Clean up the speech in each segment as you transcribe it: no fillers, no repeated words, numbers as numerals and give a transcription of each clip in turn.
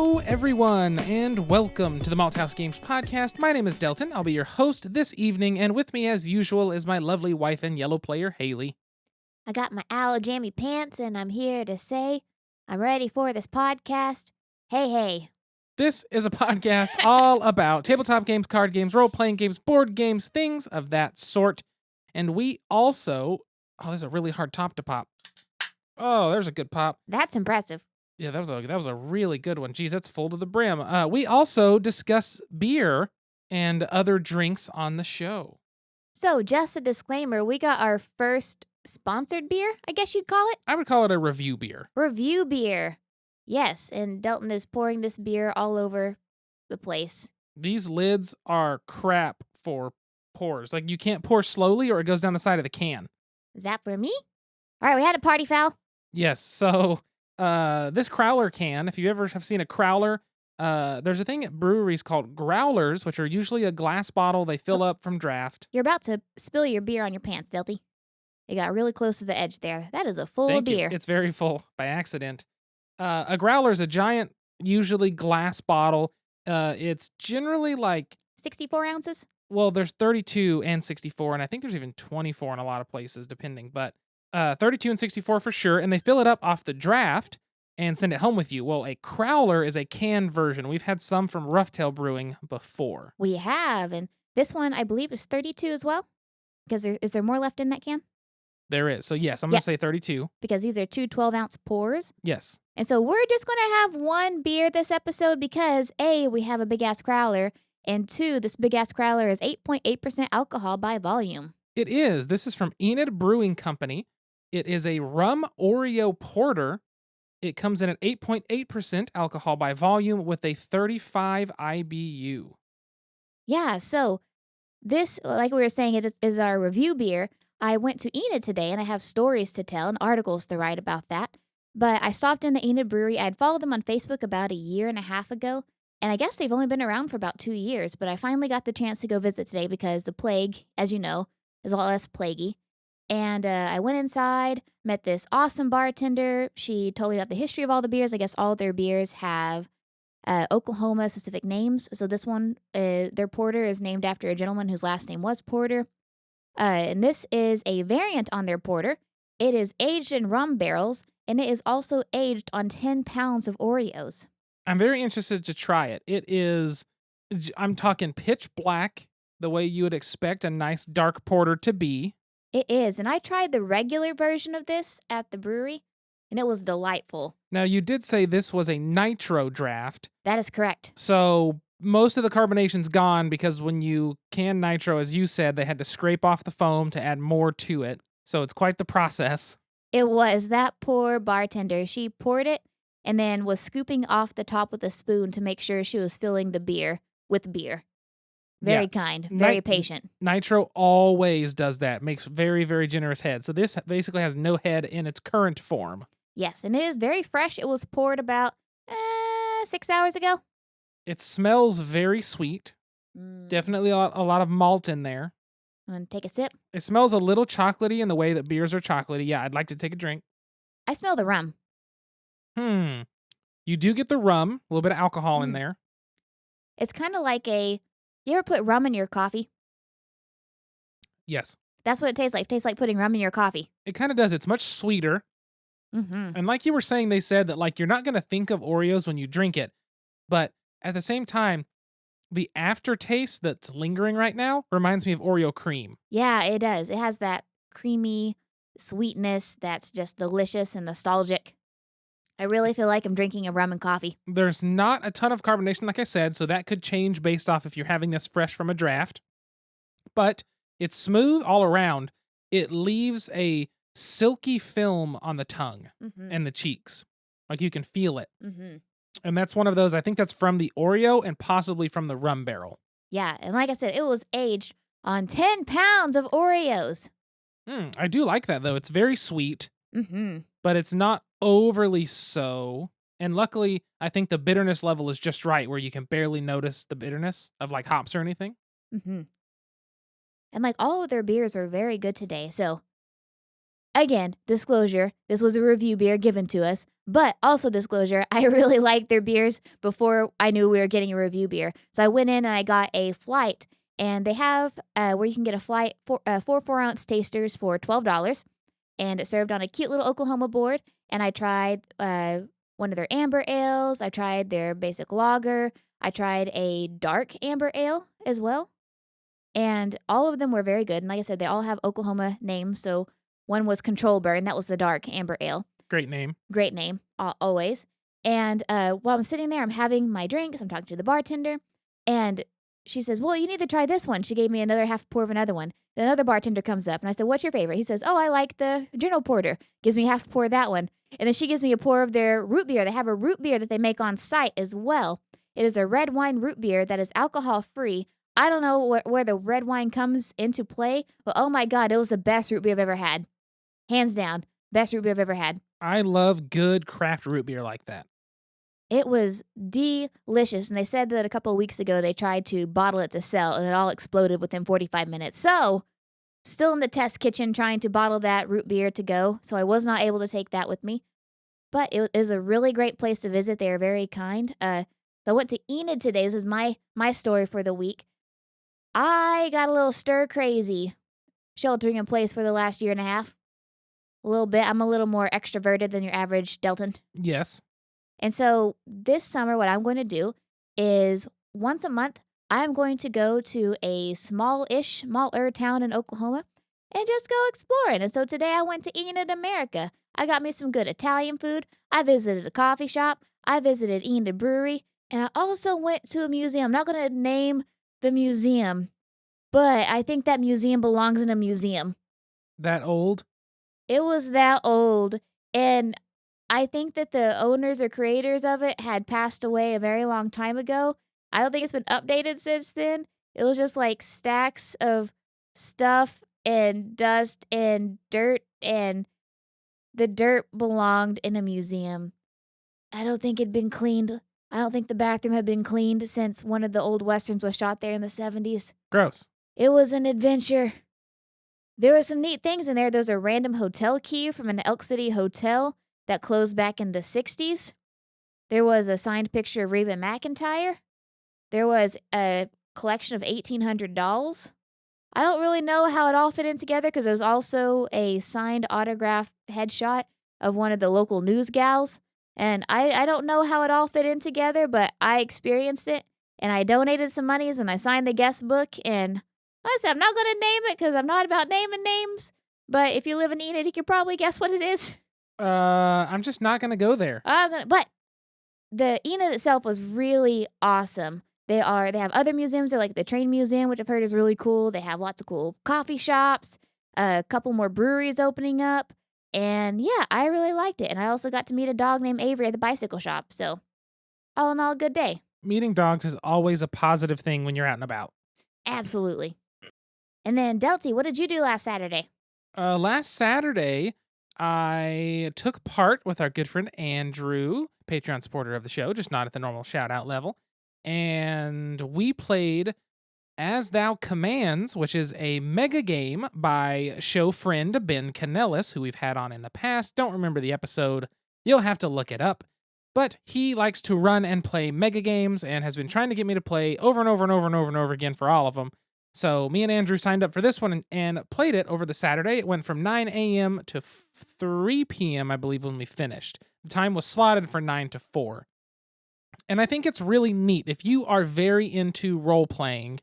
Hello, everyone, and welcome to the Malthouse Games Podcast. My name is Delton. I'll be your host this evening, and with me, as usual, is my lovely wife and yellow player, Haley. I got my owl jammy pants, and I'm here to say I'm ready for this podcast. Hey. This is a podcast all about tabletop games, card games, role-playing games, board games, things of that sort. And we also... Oh, there's a really hard top to pop. Oh, there's a good pop. That's impressive. Yeah, that was a really good one. Geez, that's full to the brim. We also discuss beer and other drinks on the show. So, just a disclaimer, we got our first sponsored beer, I guess you'd call it. I would call it a review beer. Review beer. Yes, and Delton is pouring this beer all over the place. These lids are crap for pours. Like, you can't pour slowly or it goes down the side of the can. Is that for me? All right, we had a party foul. Yes, so this crowler can, if you ever have seen a crowler, there's a thing at breweries called growlers, which are usually a glass bottle they fill up from draft. You're about to spill your beer on your pants, Delty. It got really close to the edge there. That is a full Thank beer. You. It's very full by accident. A growler is a giant, usually glass bottle. It's generally like 64 ounces? Well, there's 32 and 64, and I think there's even 24 in a lot of places, depending. But 32 and 64 for sure, and they fill it up off the draft and send it home with you. Well, a crowler is a canned version. We've had some from Roughtail Brewing before. We have, and this one, I believe, is 32 as well? Because is there more left in that can? There is. So, yes, I'm going to say 32. Because these are two 12-ounce pours. Yes. And so we're just going to have one beer this episode because, A, we have a big-ass crowler, and 2, this big-ass crowler is 8.8% alcohol by volume. It is. This is from Enid Brewing Company. It is a rum Oreo Porter. It comes in at 8.8% alcohol by volume with a 35 IBU. Yeah, so this, like we were saying, it is our review beer. I went to Enid today, and I have stories to tell and articles to write about that. But I stopped in the Enid Brewery. I had followed them on Facebook about a year and a half ago, and I guess they've only been around for about 2 years. But I finally got the chance to go visit today because the plague, as you know, is a lot less plaguey. And I went inside, met this awesome bartender. She told me about the history of all the beers. I guess all of their beers have Oklahoma-specific names. So this one, their porter is named after a gentleman whose last name was Porter. And this is a variant on their porter. It is aged in rum barrels, and it is also aged on 10 pounds of Oreos. I'm very interested to try it. It is, I'm talking pitch black, the way you would expect a nice dark porter to be. It is, and I tried the regular version of this at the brewery, and it was delightful. Now, you did say this was a nitro draft. That is correct. So most of the carbonation's gone because when you can nitro, as you said, they had to scrape off the foam to add more to it. So it's quite the process. It was. That poor bartender. She poured it and then was scooping off the top with a spoon to make sure she was filling the beer with beer. Very kind. Very patient. Nitro always does that. Makes very, very generous head. So this basically has no head in its current form. Yes, and it is very fresh. It was poured about 6 hours ago. It smells very sweet. Definitely a lot of malt in there. I'm going to take a sip. It smells a little chocolatey in the way that beers are chocolatey. Yeah, I'd like to take a drink. I smell the rum. You do get the rum, a little bit of alcohol in there. It's kind of like you ever put rum in your coffee? Yes. That's what it tastes like. It tastes like putting rum in your coffee. It kind of does. It's much sweeter. And like you were saying, they said that like you're not going to think of Oreos when you drink it. But at the same time, the aftertaste that's lingering right now reminds me of Oreo cream. Yeah, it does. It has that creamy sweetness that's just delicious and nostalgic. I really feel like I'm drinking a rum and coffee. There's not a ton of carbonation, like I said, so that could change based off if you're having this fresh from a draft. But it's smooth all around. It leaves a silky film on the tongue and the cheeks. Like you can feel it. And that's one of those, I think that's from the Oreo and possibly from the Rum Barrel. Yeah, and like I said, it was aged on 10 pounds of Oreos. I do like that, though. It's very sweet, but it's not overly so. And luckily, I think the bitterness level is just right, where you can barely notice the bitterness of like hops or anything. And like all of their beers are very good today. So again, disclosure, this was a review beer given to us But also disclosure, I really liked their beers before I knew we were getting a review beer. So I went in and I got a flight, and they have where you can get a flight for 4 4-ounce tasters for $12, and it served on a cute little Oklahoma board. And I tried one of their amber ales. I tried their basic lager. I tried a dark amber ale as well. And all of them were very good. And like I said, they all have Oklahoma names. So one was Control Burn. That was the dark amber ale. Great name. Great name, always. And while I'm sitting there, I'm having my drinks. I'm talking to the bartender. And she says, well, you need to try this one. She gave me another half pour of another one. Then another bartender comes up. And I said, what's your favorite? He says, oh, I like the Journal Porter. Gives me half a pour of that one. And then she gives me a pour of their root beer. They have a root beer that they make on site as well. It is a red wine root beer that is alcohol free. I don't know where the red wine comes into play, but oh my God, it was the best root beer I've ever had. Hands down, best root beer I've ever had. I love good craft root beer like that. It was delicious. And they said that a couple of weeks ago they tried to bottle it to sell, and it all exploded within 45 minutes. So, still in the test kitchen trying to bottle that root beer to go. So I was not able to take that with me. But it is a really great place to visit. They are very kind. So I went to Enid today. This is my story for the week. I got a little stir crazy sheltering in place for the last year and a half. A little bit. I'm a little more extroverted than your average Delton. Yes. And so this summer, what I'm going to do is once a month, I'm going to go to a smaller town in Oklahoma and just go exploring. And so today I went to Enid America. I got me some good Italian food. I visited a coffee shop. I visited Enid Brewery. And I also went to a museum. I'm not going to name the museum, but I think that museum belongs in a museum. That old? It was that old. And I think that the owners or creators of it had passed away a very long time ago. I don't think it's been updated since then. It was just like stacks of stuff and dust and dirt, and the dirt belonged in a museum. I don't think it'd been cleaned. I don't think the bathroom had been cleaned since one of the old westerns was shot there in the 70s. Gross. It was an adventure. There were some neat things in there. There's a random hotel key from an Elk City hotel that closed back in the 60s. There was a signed picture of Reba McEntire. There was a collection of 1800 dolls. I don't really know how it all fit in together because there was also a signed autograph headshot of one of the local news gals. And I don't know how it all fit in together, but I experienced it, and I donated some monies, and I signed the guest book, and like I said, I'm not going to name it because I'm not about naming names, but if you live in Enid, you can probably guess what it is. I'm just not going to go there. But the Enid itself was really awesome. They have other museums. They're like the Train Museum, which I've heard is really cool. They have lots of cool coffee shops, a couple more breweries opening up. And yeah, I really liked it. And I also got to meet a dog named Avery at the bicycle shop. So all in all, good day. Meeting dogs is always a positive thing when you're out and about. Absolutely. And then Delty, what did you do last Saturday? Last Saturday, I took part with our good friend Andrew, Patreon supporter of the show, just not at the normal shout-out level. And we played As Thou Commands, which is a mega game by show friend Ben Canellis, who we've had on in the past. Don't remember the episode. You'll have to look it up. But he likes to run and play mega games and has been trying to get me to play over and over and over and over and over again for all of them. So me and Andrew signed up for this one and played it over the Saturday. It went from 9 a.m. to 3 p.m., I believe, when we finished. The time was slotted for 9 to 4. And I think it's really neat. If you are very into role-playing,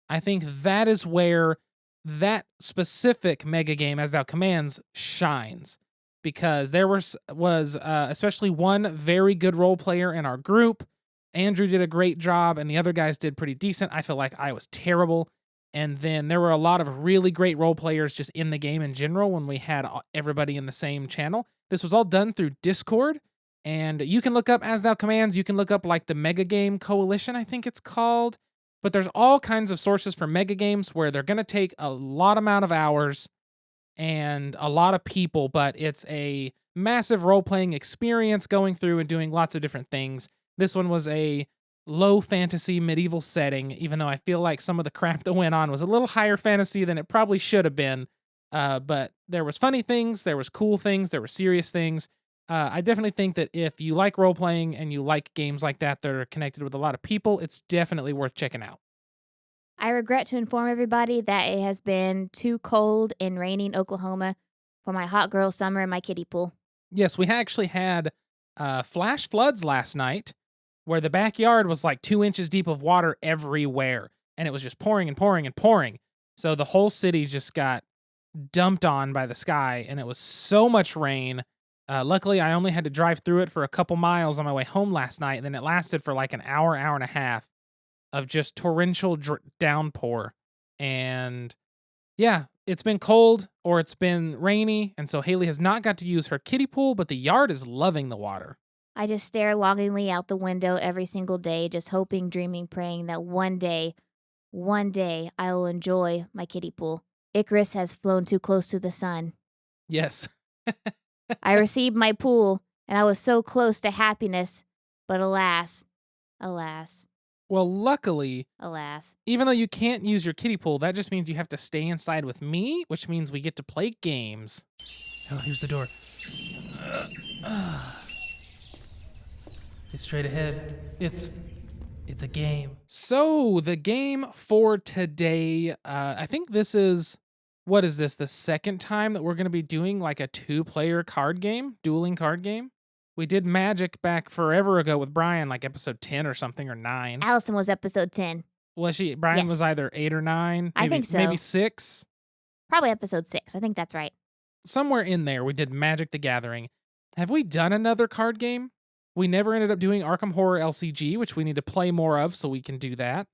I think that is where that specific mega game, As Thou Commands, shines. Because there was especially one very good role player in our group. Andrew did a great job, and the other guys did pretty decent. I feel like I was terrible. And then there were a lot of really great role players just in the game in general when we had everybody in the same channel. This was all done through Discord, and you can look up As Thou Commands. You can look up like the Mega Game Coalition, I think it's called. But there's all kinds of sources for mega games where they're going to take a lot amount of hours and a lot of people, but it's a massive role-playing experience going through and doing lots of different things. This one was a low fantasy medieval setting, even though I feel like some of the crap that went on was a little higher fantasy than it probably should have been. But there was funny things, there was cool things, there were serious things. I definitely think that if you like role playing and you like games like that are connected with a lot of people, it's definitely worth checking out. I regret to inform everybody that it has been too cold and rainy in Oklahoma for my hot girl summer in my kiddie pool. Yes, we actually had flash floods last night where the backyard was like 2 inches deep of water everywhere. And it was just pouring and pouring and pouring. So the whole city just got dumped on by the sky, and it was so much rain. Luckily, I only had to drive through it for a couple miles on my way home last night. And then it lasted for like an hour, hour and a half of just torrential downpour. And yeah, it's been cold or it's been rainy, and so Haley has not got to use her kiddie pool, but the yard is loving the water. I just stare longingly out the window every single day, just hoping, dreaming, praying that one day, I will enjoy my kiddie pool. Icarus has flown too close to the sun. Yes. I received my pool, and I was so close to happiness, but alas, alas, Well, luckily, alas. even though you can't use your kiddie pool, that just means you have to stay inside with me, which means we get to play games. Oh, here's the door. It's straight ahead. It's a game. So, the game for today, I think this is, what is this, the second time that we're going to be doing like a 2-player card game, dueling card game? We did Magic back forever ago with Brian, like episode 10 or something, or 9. Allison was episode 10. Was she? Brian was Yes. either 8 or 9. I think so. Maybe 6. Probably episode 6. I think that's right. Somewhere in there, we did Magic the Gathering. Have we done another card game? We never ended up doing Arkham Horror LCG, which we need to play more of so we can do that.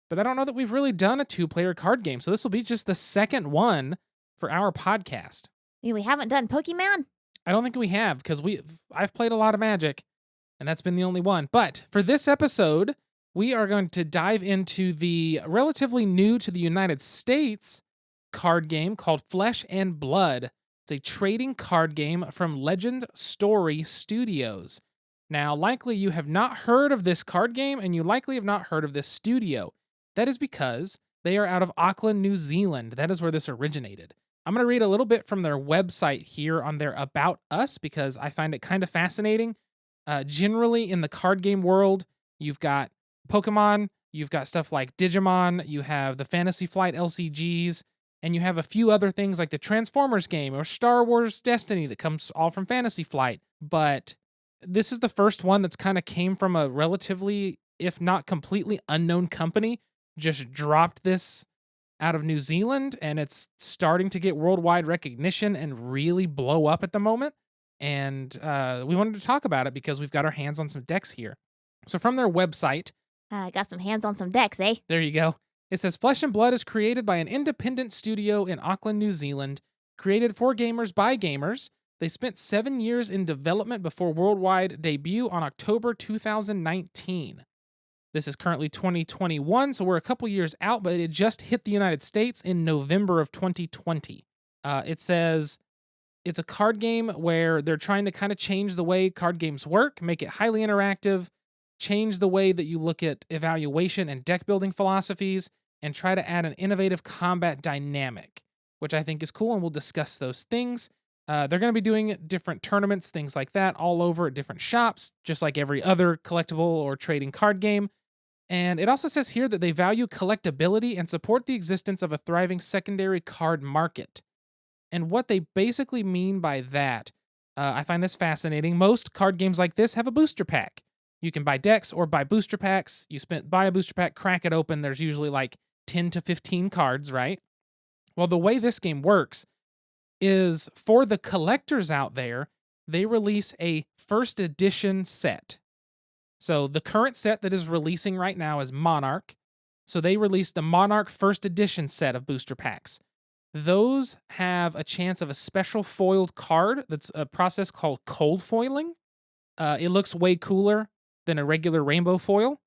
But I don't know that we've really done a 2-player card game, so this will be just the second one for our podcast. We haven't done Pokemon? I don't think we have, because I've played a lot of Magic, and that's been the only one. But for this episode, we are going to dive into the relatively new to the United States card game called Flesh and Blood. It's a trading card game from Legend Story Studios. Now, likely you have not heard of this card game, and you likely have not heard of this studio. That is because they are out of Auckland, New Zealand. That is where this originated. I'm going to read a little bit from their website here on their About Us because I find it kind of fascinating. Generally, in the card game world, you've got Pokemon, you've got stuff like Digimon, you have the Fantasy Flight LCGs, and you have a few other things like the Transformers game or Star Wars Destiny that comes all from Fantasy Flight. But this is the first one that's kind of came from a relatively, if not completely unknown company, just dropped this out of New Zealand, and it's starting to get worldwide recognition and really blow up at the moment. And we wanted to talk about it because we've got our hands on some decks here. So from their website, Got some hands on some decks, eh? there you go. It says Flesh and Blood is created by an independent studio in Auckland, New Zealand, created for gamers by gamers. They spent 7 years in development before worldwide debut on October 2019. This is currently 2021, so we're a couple years out, but it just hit the United States in November of 2020. It says it's a card game where they're trying to kind of change the way card games work, make it highly interactive, change the way that you look at evaluation and deck building philosophies, and try to add an innovative combat dynamic, which I think is cool, and we'll discuss those things. They're going to be doing different tournaments, things like that, all over at different shops, just like every other collectible or trading card game. And it also says here that they value collectability and support the existence of a thriving secondary card market. And what they basically mean by that, I find this fascinating. Most card games like this have a booster pack. You can buy decks or buy booster packs. Buy a booster pack, crack it open. There's usually like 10 to 15 cards, right? Well, the way this game works is for the collectors out there, they release a first edition set. So the current set that is releasing right now is Monarch. So they released the Monarch first edition set of booster packs. Those have a chance of a special foiled card that's a process called cold foiling. It looks way cooler than a regular rainbow foil,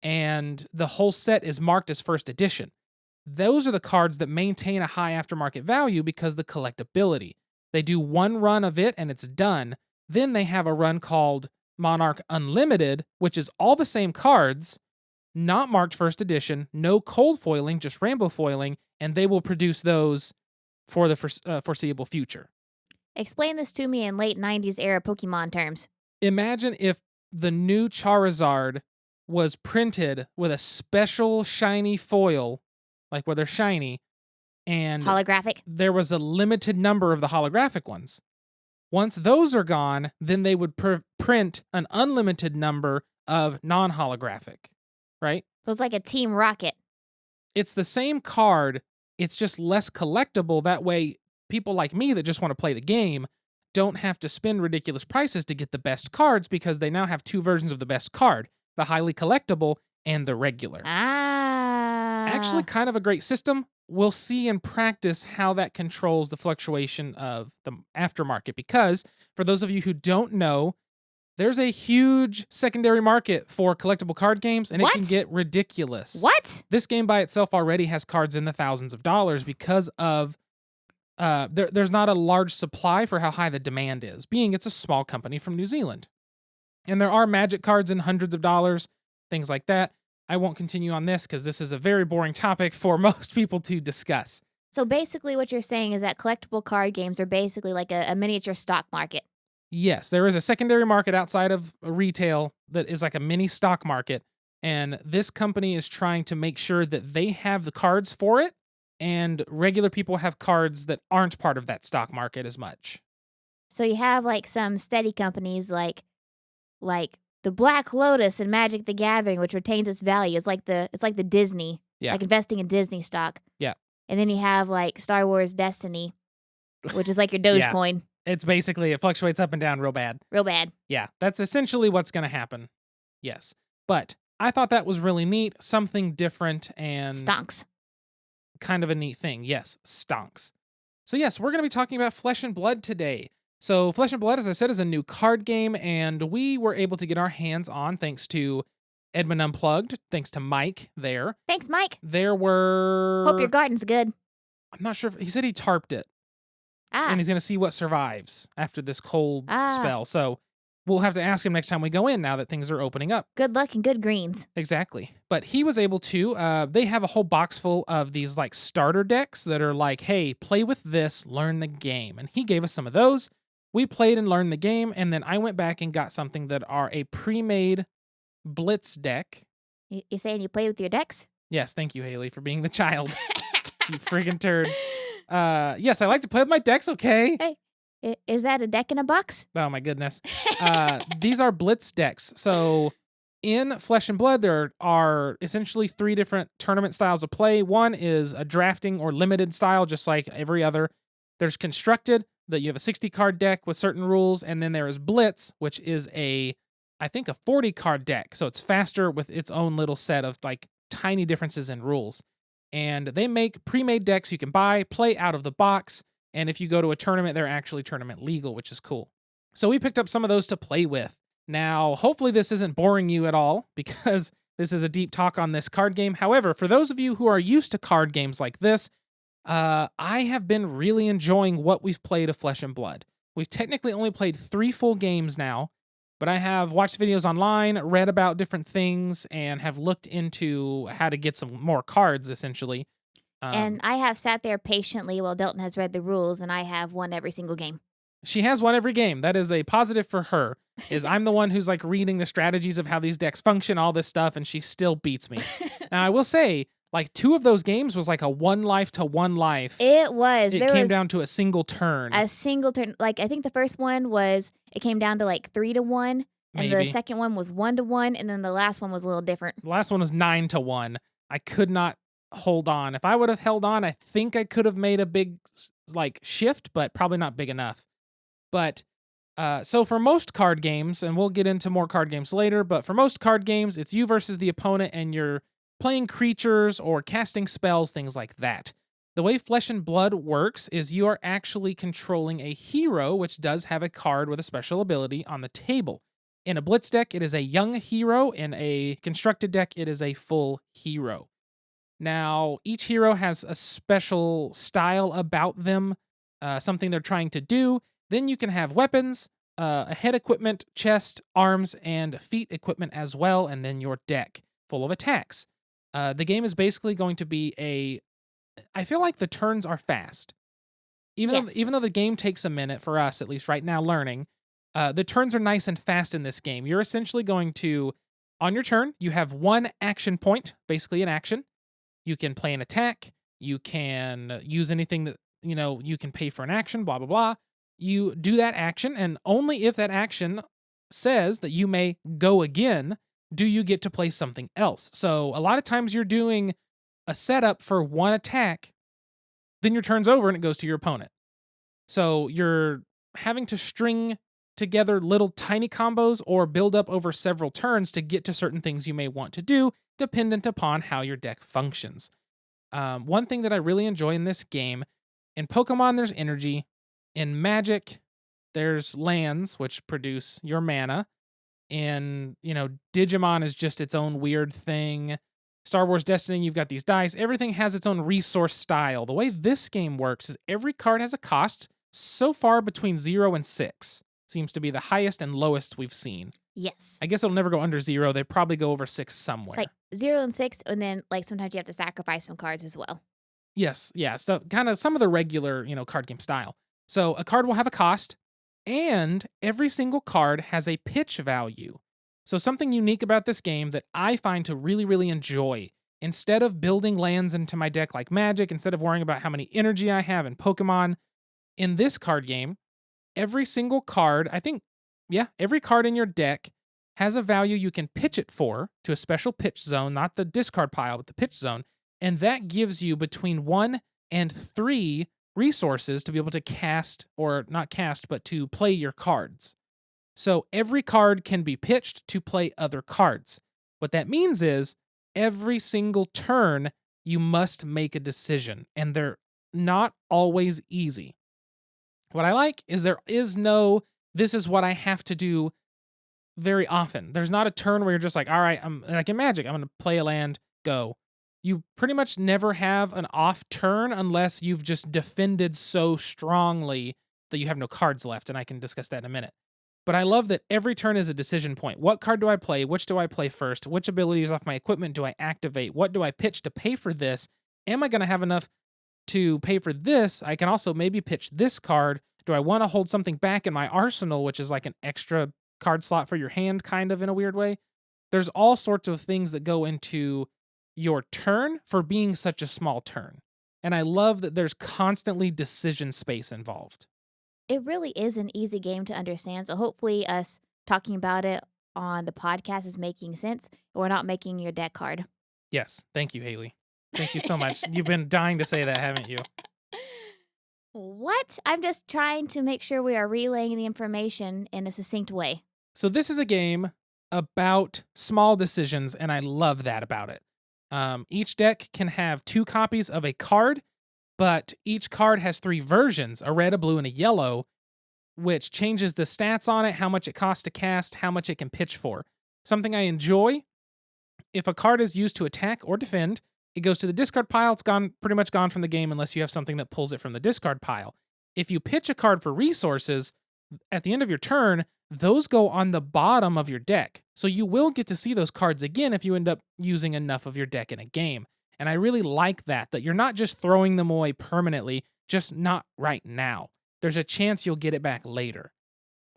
and the whole set is marked as first edition. Those are the cards that maintain a high aftermarket value because the collectability. They do one run of it and it's done. Then they have a run called Monarch Unlimited, which is all the same cards, not marked first edition, no cold foiling, just rainbow foiling, and they will produce those for the foreseeable future. Explain this to me in late 90s era Pokemon terms. Imagine if the new Charizard was printed with a special shiny foil, like where they're shiny, and Holographic? there was a limited number of the holographic ones. Once those are gone, then they would print an unlimited number of non-holographic, right? So it's like a Team Rocket. It's the same card, it's just less collectible. That way, people like me that just want to play the game don't have to spend ridiculous prices to get the best cards because they now have two versions of the best card, the highly collectible and the regular. Actually, Ah. kind of a great system. We'll see in practice how that controls the fluctuation of the aftermarket because, for those of you who don't know, there's a huge secondary market for collectible card games, and it can What? get ridiculous. What? This game by itself already has cards in the thousands of dollars because of there's not a large supply for how high the demand is, being it's a small company from New Zealand. And there are magic cards in hundreds of dollars, things like that. I won't continue on this because this is a very boring topic for most people to discuss. So basically, what you're saying is that collectible card games are basically like a miniature stock market. Yes, there is a secondary market outside of retail that is like a mini stock market. And this company is trying to make sure that they have the cards for it, and regular people have cards that aren't part of that stock market as much. So you have like some steady companies like the Black Lotus and Magic the Gathering, which retains its value. It's like the Disney, Yeah. like investing in Disney stock. Yeah. And then you have like Star Wars Destiny, which is like your Yeah. Dogecoin. It's basically, it fluctuates up and down real bad. Real bad. Yeah, that's essentially what's going to happen. Yes. But I thought that was really neat, something different and Stonks. kind of a neat thing. Yes, stonks. So yes, we're going to be talking about Flesh and Blood today. So Flesh and Blood, as I said, is a new card game, and we were able to get our hands on thanks to Edmund Unplugged, thanks to Mike there. Thanks, Mike. There were... Hope your garden's good. I'm not sure if... He said he tarped it, Ah. and he's going to see what survives after this cold Ah. spell. So we'll have to ask him next time we go in now that things are opening up. Good luck and good greens. Exactly. But he was able to, they have a whole box full of these like starter decks that are like, hey, play with this, learn the game. And he gave us some of those. We played and learned the game. And then I went back and got something that are a pre-made Blitz deck. You saying you played with your decks? Yes, thank you, Haley, for being the child. You friggin' turd. Yes, I like to play with my decks, okay? Hey, is that a deck in a box? Oh my goodness. These are Blitz decks. So in Flesh and Blood, there are essentially three different tournament styles of play. One is a drafting or limited style, just like every other. There's Constructed, that you have a 60-card deck with certain rules. And then there is Blitz, which is I think a 40-card deck. So it's faster with its own little set of like tiny differences in rules. And they make pre-made decks you can buy, play out of the box. And if you go to a tournament, they're actually tournament legal, which is cool. So we picked up some of those to play with. Now, hopefully this isn't boring you at all, because this is a deep talk on this card game. However, for those of you who are used to card games like this, I have been really enjoying what we've played of Flesh and Blood. We've technically only played 3 full games now, but I have watched videos online, read about different things, and have looked into how to get some more cards, essentially. And I have sat there patiently while Delton has read the rules, and I have won every single game. She has won every game. That is a positive for her, is I'm the one who's like reading the strategies of how these decks function, all this stuff, and she still beats me. Now, I will say, like 2 of those games was like a 1 life to 1 life. It was. It There came was down to a single turn. a single turn. Like, I think the first one was, it came down to like 3-1, and the Maybe. second one was 1-1, and then the last one was a little different. The last one was 9-1. I could not hold on. If I would have held on, I think I could have made a big like shift, but probably not big enough. But so for most card games, and we'll get into more card games later, but for most card games, it's you versus the opponent, and you're playing creatures or casting spells, things like that. The way Flesh and Blood works is you are actually controlling a hero, which does have a card with a special ability on the table. In a Blitz deck, it is a young hero. In a Constructed deck, it is a full hero. Now, each hero has a special style about them, something they're trying to do. Then you can have weapons, a head equipment, chest, arms, and feet equipment as well, and then your deck full of attacks. The game is basically going to be I feel like the turns are fast. Yes. Even though the game takes a minute for us, at least right now, learning, the turns are nice and fast in this game. You're essentially going to, on your turn, you have one action point, basically an action. You can play an attack. You can use anything that, you can pay for an action, blah, blah, blah. You do that action, and only if that action says that you may go again, do you get to play something else. So a lot of times you're doing a setup for one attack, then your turn's over and it goes to your opponent. So you're having to string together little tiny combos or build up over several turns to get to certain things you may want to do, dependent upon how your deck functions. One thing that I really enjoy in this game, in Pokemon, there's energy. In Magic, there's lands, which produce your mana. In, Digimon is just its own weird thing. Star Wars Destiny, you've got these dice. Everything has its own resource style. The way this game works is every card has a cost, so far between 0 and 6. Seems to be the highest and lowest we've seen. Yes. I guess it'll never go under 0. They probably go over 6 somewhere. Like 0 and 6, and then like sometimes you have to sacrifice some cards as well. Yes, yeah. So kind of some of the regular, card game style. So a card will have a cost, and every single card has a pitch value. So something unique about this game that I find to really, really enjoy, instead of building lands into my deck like Magic, instead of worrying about how many energy I have in Pokemon, in this card game, every single card, every card in your deck has a value you can pitch it for to a special pitch zone, not the discard pile, but the pitch zone. And that gives you between 1 and 3 resources to be able to cast, or not cast, but to play your cards. So every card can be pitched to play other cards. What that means is every single turn, you must make a decision, and they're not always easy. What I like is there is no, this is what I have to do very often. There's not a turn where you're just like, all right, I'm like in Magic, I'm going to play a land, go. You pretty much never have an off turn unless you've just defended so strongly that you have no cards left, and I can discuss that in a minute. But I love that every turn is a decision point. What card do I play? Which do I play first? Which abilities off my equipment do I activate? What do I pitch to pay for this? Am I going to have enough to pay for this? I can also maybe pitch this card. Do I want to hold something back in my arsenal, which is like an extra card slot for your hand, kind of in a weird way? There's all sorts of things that go into your turn for being such a small turn. And I love that there's constantly decision space involved. It really is an easy game to understand. So hopefully, us talking about it on the podcast is making sense. And we're not making your deck hard. Yes. Thank you, Haley. Thank you so much. You've been dying to say that, haven't you? What? I'm just trying to make sure we are relaying the information in a succinct way. So, this is a game about small decisions, and I love that about it. Each deck can have 2 copies of a card, but each card has 3 versions, a red, a blue, and a yellow, which changes the stats on it, how much it costs to cast, how much it can pitch for. Something I enjoy, if a card is used to attack or defend, it goes to the discard pile. It's pretty much gone from the game unless you have something that pulls it from the discard pile. If you pitch a card for resources, at the end of your turn, those go on the bottom of your deck. So you will get to see those cards again if you end up using enough of your deck in a game. And I really like that you're not just throwing them away permanently, just not right now. There's a chance you'll get it back later.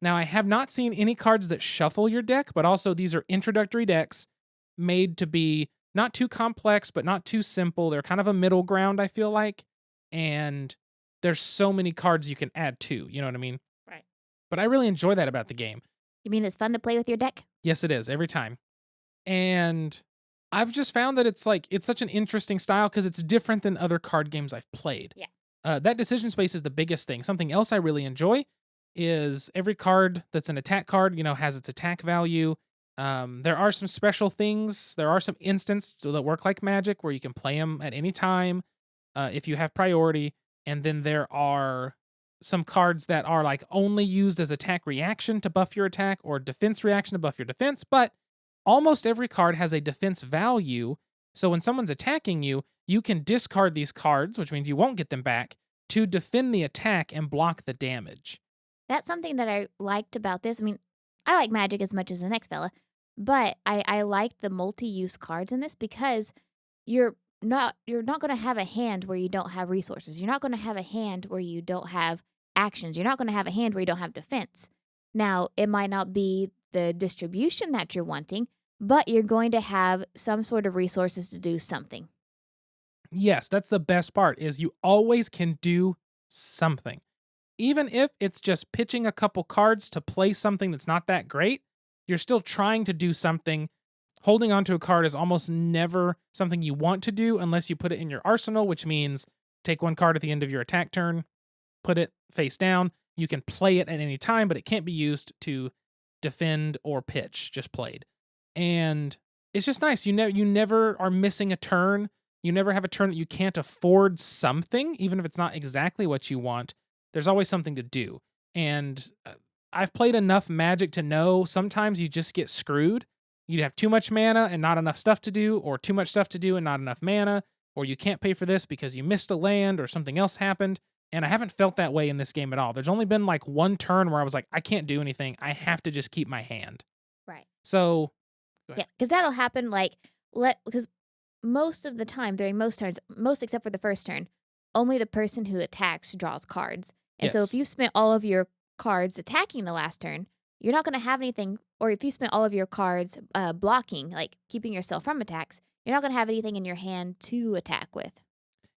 Now, I have not seen any cards that shuffle your deck, but also these are introductory decks made to be not too complex, but not too simple. They're kind of a middle ground, I feel like. And there's so many cards you can add to, you know what I mean? Right. But I really enjoy that about the game. You mean it's fun to play with your deck? Yes, it is, every time. And I've just found that it's such an interesting style because it's different than other card games I've played. Yeah. That decision space is the biggest thing. Something else I really enjoy is every card that's an attack card, has its attack value. There are some special things. There are some instants that work like Magic where you can play them at any time if you have priority. And then there are some cards that are like only used as attack reaction to buff your attack or defense reaction to buff your defense. But almost every card has a defense value. So when someone's attacking you, you can discard these cards, which means you won't get them back, to defend the attack and block the damage. That's something that I liked about this. I mean, I like Magic as much as the next fella, but I like the multi-use cards in this because you're you're not going to have a hand where you don't have resources. You're not going to have a hand where you don't have actions. You're not going to have a hand where you don't have defense. Now, it might not be the distribution that you're wanting, but you're going to have some sort of resources to do something. Yes, that's the best part is you always can do something. Even if it's just pitching a couple cards to play something that's not that great, you're still trying to do something. Holding onto a card is almost never something you want to do unless you put it in your arsenal, which means take one card at the end of your attack turn, put it face down. You can play it at any time, but it can't be used to defend or pitch, just played. And it's just nice. You never are missing a turn. You never have a turn that you can't afford something, even if it's not exactly what you want. There's always something to do. And I've played enough Magic to know sometimes you just get screwed. You have too much mana and not enough stuff to do, or too much stuff to do and not enough mana, or you can't pay for this because you missed a land or something else happened. And I haven't felt that way in this game at all. There's only been like one turn where I was like, I can't do anything. I have to just keep my hand. Right. So, go Yeah, ahead. because that'll happen because most of the time during most turns, most except for the first turn, only the person who attacks draws cards. And so if Yes. you spent all of your cards attacking the last turn, you're not going to have anything. Or if you spent all of your cards blocking, like keeping yourself from attacks, you're not going to have anything in your hand to attack with.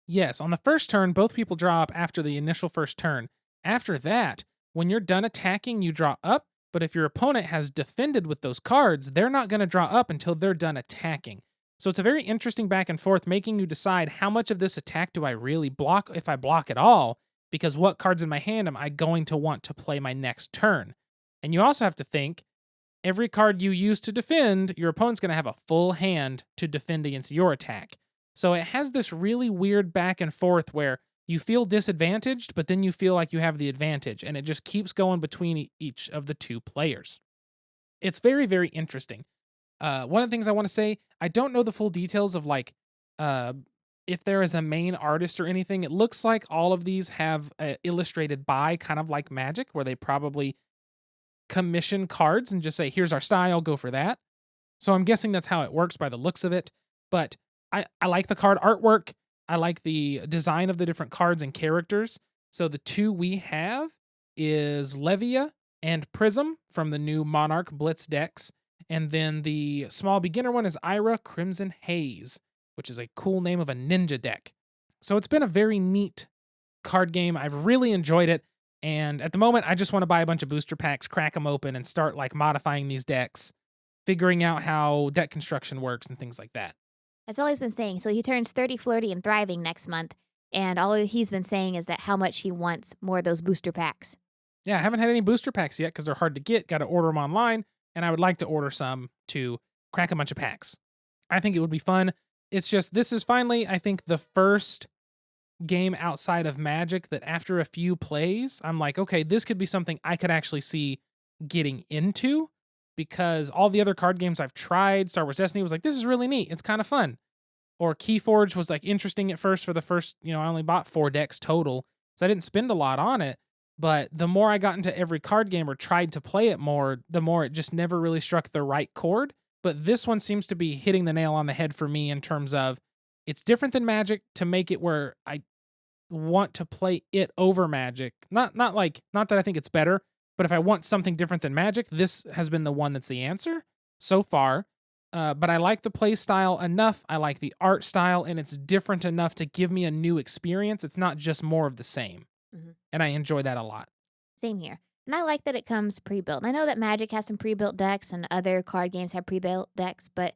Yes, on the first turn, both people draw up after the initial first turn. After that, when you're done attacking, you draw up, but if your opponent has defended with those cards, they're not going to draw up until they're done attacking. So it's a very interesting back and forth, making you decide how much of this attack do I really block, if I block at all, because what cards in my hand am I going to want to play my next turn? And you also have to think every card you use to defend, your opponent's going to have a full hand to defend against your attack. So it has this really weird back and forth where you feel disadvantaged, but then you feel like you have the advantage, and it just keeps going between each of the two players. It's very, very interesting. One of the things I want to say, I don't know the full details of like uh, if there is a main artist or anything. It looks like all of these have illustrated by kind of like Magic, where they probably commission cards and just say, here's our style, go for that. So I'm guessing that's how it works by the looks of it. But I like the card artwork. I like the design of the different cards and characters. So the two we have is Levia and Prism from the new Monarch Blitz decks. And then the small beginner one is Ira Crimson Haze, which is a cool name of a ninja deck. So it's been a very neat card game. I've really enjoyed it. And at the moment, I just want to buy a bunch of booster packs, crack them open, and start like modifying these decks, figuring out how deck construction works and things like that. That's all he's been saying. So he turns 30, flirty, and thriving next month. And all he's been saying is that how much he wants more of those booster packs. Yeah, I haven't had any booster packs yet because they're hard to get. Got to order them online, and I would like to order some to crack a bunch of packs. I think it would be fun. It's just, this is finally, I think, the first game outside of Magic that after a few plays, I'm like, okay, this could be something I could actually see getting into, because all the other card games I've tried, Star Wars Destiny was like, this is really neat. It's kind of fun. Or Keyforge was like interesting at first for the first, I only bought 4 decks total, so I didn't spend a lot on it. But the more I got into every card game or tried to play it more, the more it just never really struck the right chord. But this one seems to be hitting the nail on the head for me in terms of it's different than Magic to make it where I want to play it over Magic. Not that I think it's better, but if I want something different than Magic, this has been the one that's the answer so far. But I like the play style enough. I like the art style, and it's different enough to give me a new experience. It's not just more of the same. Mhm. And I enjoy that a lot. Same here. And I like that it comes pre-built. And I know that Magic has some pre-built decks and other card games have pre-built decks, but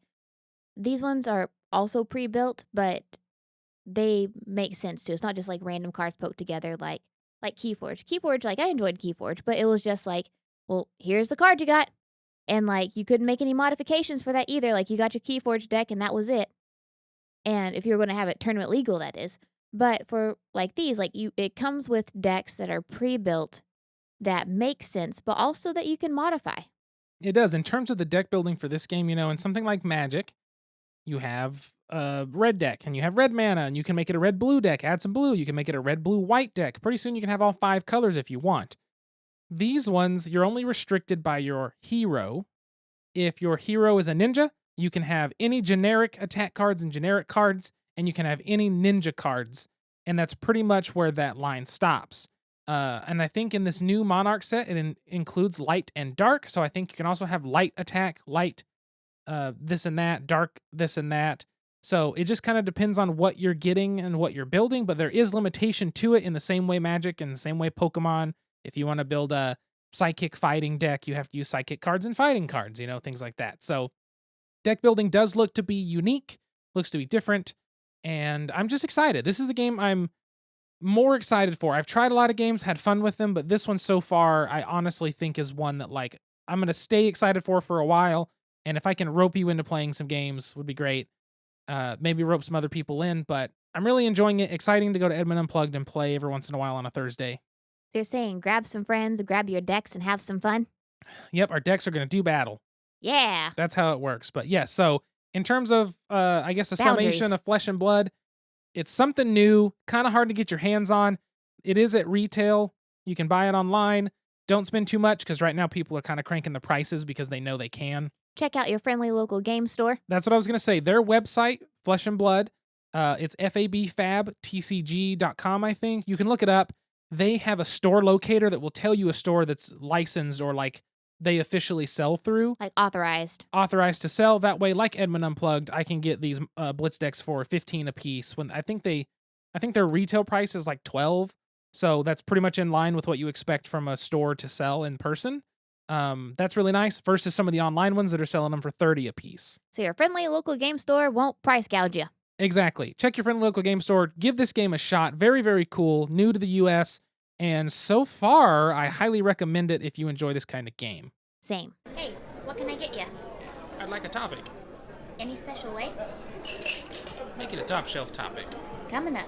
these ones are also pre-built, but they make sense too. It's not just like random cards poked together like Keyforge. Keyforge, like I enjoyed Keyforge, but it was just like, well, here's the card you got. And like you couldn't make any modifications for that either. Like you got your Keyforge deck and that was it. And if you were going to have it tournament legal, that is. But for like these, it comes with decks that are pre-built that make sense, but also that you can modify. It does. In terms of the deck building for this game, in something like Magic, you have a red deck and you have red mana, and you can make it a red-blue deck, add some blue. You can make it a red-blue-white deck. Pretty soon you can have all 5 colors if you want. These ones, you're only restricted by your hero. If your hero is a ninja, you can have any generic attack cards and generic cards. and you can have any ninja cards, and that's pretty much where that line stops. And I think in this new Monarch set, it includes light and dark, so I think you can also have light attack, light this and that, dark this and that. So it just kind of depends on what you're getting and what you're building, but there is limitation to it in the same way Magic and the same way Pokemon. If you want to build a psychic fighting deck, you have to use psychic cards and fighting cards, things like that. So deck building does look to be unique, looks to be different, and I'm just excited. This is the game I'm more excited for. I've tried a lot of games, had fun with them, but this one so far, I honestly think is one that like I'm going to stay excited for a while. And if I can rope you into playing some games, would be great. Maybe rope some other people in, but I'm really enjoying it. Exciting to go to Edmund Unplugged and play every once in a while on a Thursday. So you're saying grab some friends, grab your decks, and have some fun? Yep, our decks are going to do battle. Yeah. That's how it works. But yes, so in terms of, I guess, a Boundaries. summation of Flesh and Blood, it's something new, kind of hard to get your hands on. It is at retail. You can buy it online. Don't spend too much because right now people are kind of cranking the prices because they know they can. Check out your friendly local game store. That's what I was going to say. Their website, Flesh and Blood, it's fabfabtcg.com, I think. You can look it up. They have a store locator that will tell you a store that's licensed or like they officially sell through. Like authorized. Authorized to sell. That way, like Edmund Unplugged, I can get these Blitz decks for $15 a piece. When I think their retail price is like $12. So that's pretty much in line with what you expect from a store to sell in person. That's really nice versus some of the online ones that are selling them for $30 a piece. So your friendly local game store won't price gouge you. Exactly. Check your friendly local game store. Give this game a shot. Very, very cool. New to the US. And so far, I highly recommend it if you enjoy this kind of game. Same. Hey, what can I get you? I'd like a topic. Any special way? Make it a top shelf topic. Coming up.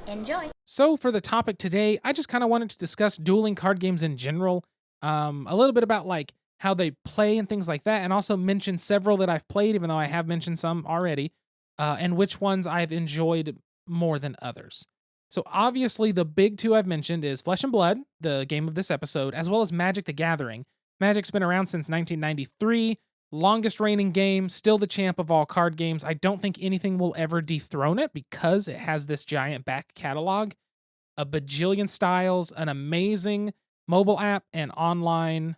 Enjoy. So for the topic today, I just kind of wanted to discuss dueling card games in general. A little bit about like how they play and things like that, and also mention several that I've played, even though I have mentioned some already, and which ones I've enjoyed more than others. So obviously the big two I've mentioned is Flesh and Blood, the game of this episode, as well as Magic the Gathering. Magic's been around since 1993, longest reigning game, still the champ of all card games. I don't think anything will ever dethrone it because it has this giant back catalog, a bajillion styles, an amazing mobile app, and online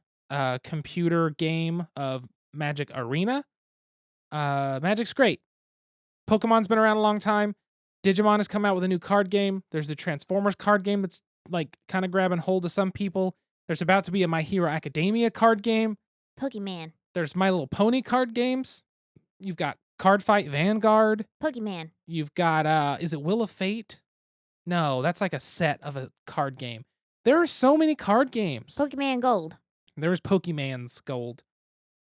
computer game of Magic Arena. Magic's great. Pokemon's been around a long time. Digimon has come out with a new card game. There's the Transformers card game that's like kind of grabbing hold of some people. There's about to be a My Hero Academia card game. Pokemon. There's My Little Pony card games. You've got Cardfight Vanguard. Pokemon. You've got, is it Will of Fate? No, that's like a set of a card game. There are so many card games. Pokemon Gold. There's Pokemon's Gold.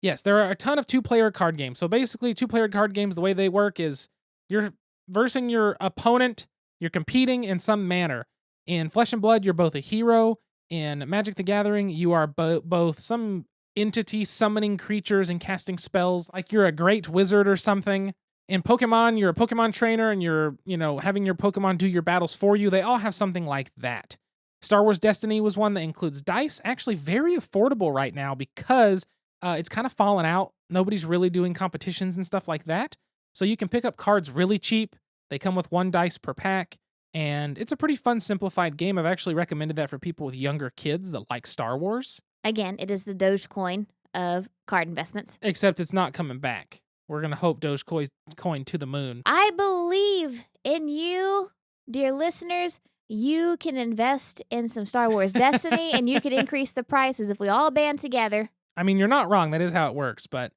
Yes, there are a ton of two-player card games. So basically, two-player card games, the way they work is you're versing your opponent, you're competing in some manner. In Flesh and Blood, you're both a hero. In Magic the Gathering, you are both some entity summoning creatures and casting spells, like you're a great wizard or something. In Pokemon, you're a Pokemon trainer and you're, having your Pokemon do your battles for you. They all have something like that. Star Wars Destiny was one that includes dice, actually very affordable right now because it's kind of fallen out. Nobody's really doing competitions and stuff like that. So you can pick up cards really cheap. They come with 1 dice per pack, and it's a pretty fun, simplified game. I've actually recommended that for people with younger kids that like Star Wars. Again, it is the Dogecoin of card investments. Except it's not coming back. We're going to hope Dogecoin to the moon. I believe in you, dear listeners. You can invest in some Star Wars Destiny, and you can increase the prices if we all band together. I mean, you're not wrong. That is how it works. But